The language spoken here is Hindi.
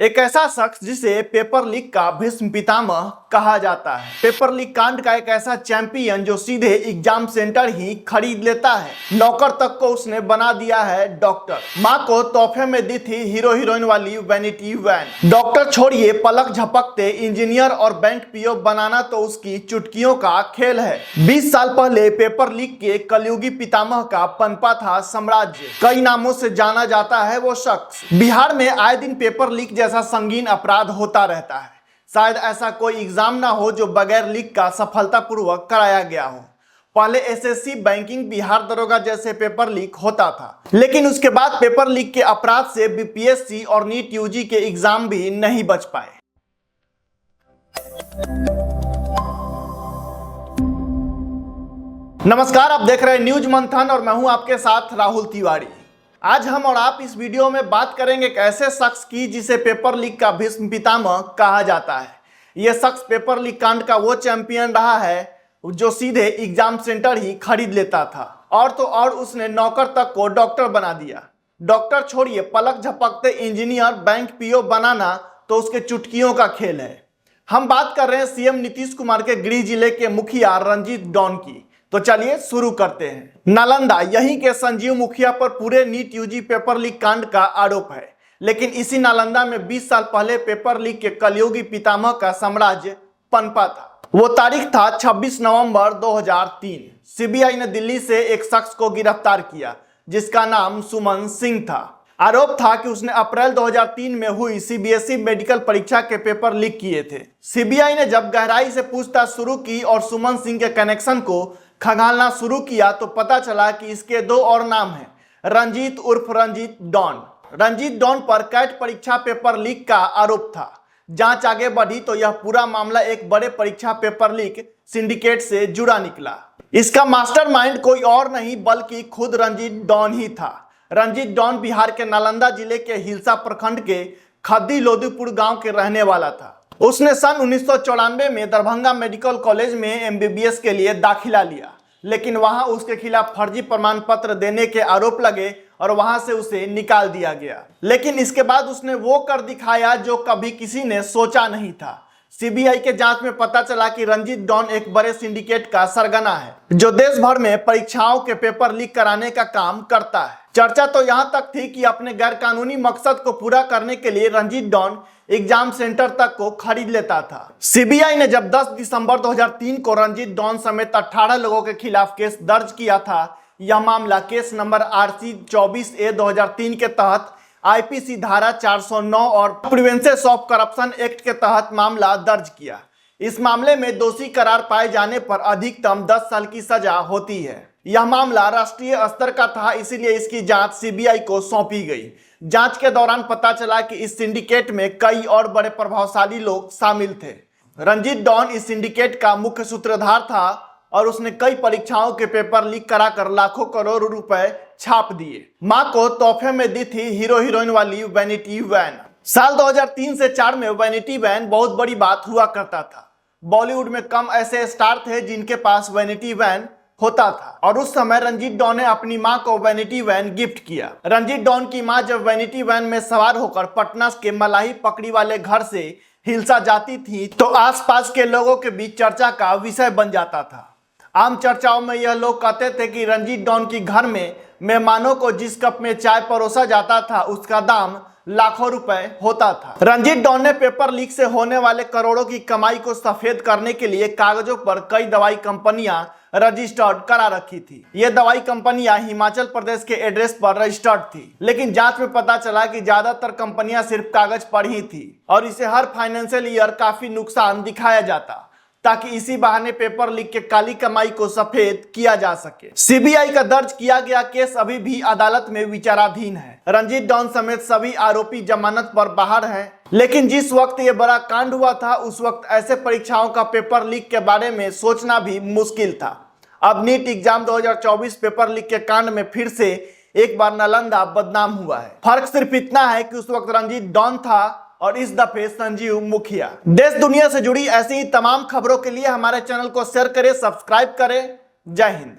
एक ऐसा शख्स जिसे पेपर लीक का भीष्म पितामह कहा जाता है। पेपर लीक कांड का एक ऐसा चैंपियन जो सीधे एग्जाम सेंटर ही खरीद लेता है। नौकर तक को उसने बना दिया है डॉक्टर। माँ को तोहफे में दी थी हीरो हीरोइन वाली वैनिटी वैन। डॉक्टर छोड़िए, पलक झपकते इंजीनियर और बैंक पीओ बनाना तो उसकी चुटकियों का खेल है। 20 साल पहले पेपर लीक के कलयुगी पितामह का पनपा था साम्राज्य। कई नामों से जाना जाता है वो शख्स। बिहार में आए दिन पेपर लीक जैसा संगीन अपराध होता रहता है। शायद ऐसा कोई एग्जाम ना हो जो बगैर लीक का सफलतापूर्वक कराया गया हो। पहले एसएससी, बैंकिंग, बिहार दरोगा जैसे पेपर लीक होता था, लेकिन उसके बाद पेपर लीक के अपराध से बीपीएससी और नीट यूजी के एग्जाम भी नहीं बच पाए। नमस्कार, आप देख रहे हैं न्यूज मंथन और मैं हूं आपके साथ राहुल तिवारी। आज हम और आप इस वीडियो में बात करेंगे एक ऐसे शख्स की जिसे पेपर लीक का भीष्म पितामह कहा जाता है। यह शख्स पेपर लीक कांड का वो चैंपियन रहा है जो सीधे एग्जाम सेंटर ही खरीद लेता था, और तो और उसने नौकर तक को डॉक्टर बना दिया। डॉक्टर छोड़िए, पलक झपकते इंजीनियर, बैंक पीओ बनाना तो उसके चुटकियों का खेल है। हम बात कर रहे हैं सीएम नीतीश कुमार के गृह जिले के मुखिया रंजीत डॉन की। तो चलिए शुरू करते हैं। नालंदा, यहीं के संजीव मुखिया पर पूरे नीट यूजी पेपर लीक कांड का आरोप है। लेकिन इसी नालंदा में 20 साल पहले पेपर लीक के कलयुगी पितामह का साम्राज्य पनपा था। वो तारीख था 26 नवंबर 2003। सीबीआई ने दिल्ली से एक शख्स को गिरफ्तार किया जिसका नाम सुमन सिंह था। आरोप था कि उसने अप्रैल 2003 में हुई सीबीएसई मेडिकल परीक्षा के पेपर लीक किए थे। सीबीआई ने जब गहराई से पूछताछ शुरू की और सुमन सिंह के कनेक्शन को खंगालना शुरू किया तो पता चला कि इसके दो और नाम हैं, रंजीत उर्फ रंजीत डॉन। रंजीत डॉन पर कैट परीक्षा पेपर लीक का आरोप था। जांच आगे बढ़ी तो यह पूरा मामला एक बड़े परीक्षा पेपर लीक सिंडिकेट से जुड़ा निकला। इसका मास्टरमाइंड कोई और नहीं बल्कि खुद रंजीत डॉन ही था। रंजीत डॉन बिहार के नालंदा जिले के हिलसा प्रखंड के खद्दी लोदीपुर गांव के रहने वाला था। उसने सन 1994 में दरभंगा मेडिकल कॉलेज में एमबीबीएस के लिए दाखिला लिया, लेकिन वहां उसके खिलाफ फर्जी प्रमाण पत्र देने के आरोप लगे और वहां से उसे निकाल दिया गया। लेकिन इसके बाद उसने वो कर दिखाया जो कभी किसी ने सोचा नहीं था। सीबीआई के जांच में पता चला कि रंजीत डॉन एक बड़े सिंडिकेट का सरगना है जो देश भर में परीक्षाओं के पेपर लीक कराने का काम करता है। चर्चा तो यहां तक थी कि अपने गैर कानूनी मकसद को पूरा करने के लिए रंजीत डॉन एग्जाम सेंटर तक को खरीद लेता था। सीबीआई ने जब 10 दिसंबर 2003 को रंजीत डॉन समेत 18 लोगों के खिलाफ केस दर्ज किया था। यह मामला केस नंबर RC 24A 2003 के तहत आईपीसी धारा 409 और प्रिवेंशन ऑफ करप्शन एक्ट के तहत मामला दर्ज किया। इस मामले में दोषी करार पाए जाने पर अधिकतम 10 साल की सजा होती है। यह मामला राष्ट्रीय स्तर का था, इसीलिए इसकी जांच सीबीआई को सौंपी गई। जांच के दौरान पता चला कि इस सिंडिकेट में कई और बड़े प्रभावशाली लोग शामिल थे। रंजीत डॉन इस सिंडिकेट का मुख्य सूत्रधार था और उसने कई परीक्षाओं के पेपर लीक कराकर लाखों करोड़ रुपए छाप दिए। मां को तोहफे में दी थी हीरो हीरोइन वाली वैनिटी वैन। साल 2003 से 4 में वैनिटी वैन बहुत बड़ी बात हुआ करता था। बॉलीवुड में कम ऐसे स्टार थे जिनके पास वैनिटी वैन होता था, और उस समय रंजीत डॉन ने अपनी मां को वैनिटी वैन गिफ्ट किया। रंजीत डॉन की मां जब वैनिटी वैन में सवार होकर पटना के मलाही पकड़ी वाले घर से हिलसा जाती थी तो आसपास के लोगों के बीच चर्चा का विषय बन जाता था। आम चर्चाओं में यह लोग कहते थे कि रंजीत डॉन की घर में मेहमानों को जिस कप में चाय परोसा जाता था उसका दाम लाखों रुपए होता था। रंजीत डॉन ने पेपर लीक से होने वाले करोड़ों की कमाई को सफेद करने के लिए कागजों पर कई दवाई कंपनियां रजिस्टर्ड करा रखी थी। ये दवाई कंपनियां हिमाचल प्रदेश के एड्रेस पर रजिस्टर्ड थी, लेकिन जांच में पता चला कि ज्यादातर कंपनियां सिर्फ कागज पर ही थी और इसे हर फाइनेंशियल ईयर काफी नुकसान दिखाया जाता ताकि इसी बहाने पेपर लीक के काली कमाई को सफेद किया जा सके। सीबीआई का दर्ज किया गया केस अभी भी अदालत में विचाराधीन है। रंजीत डॉन समेत सभी आरोपी जमानत पर बाहर हैं, लेकिन जिस वक्त ये बड़ा कांड हुआ था उस वक्त ऐसे परीक्षाओं का पेपर लीक के बारे में सोचना भी मुश्किल था। अब नीट एग्जाम 2024 पेपर लीक के कांड में फिर से एक बार नालंदा बदनाम हुआ है। फर्क सिर्फ इतना है कि उस वक्त रंजीत डॉन था और इस दफे संजीव मुखिया। देश दुनिया से जुड़ी ऐसी ही तमाम खबरों के लिए हमारे चैनल को शेयर करें, सब्सक्राइब करें। जय हिंद।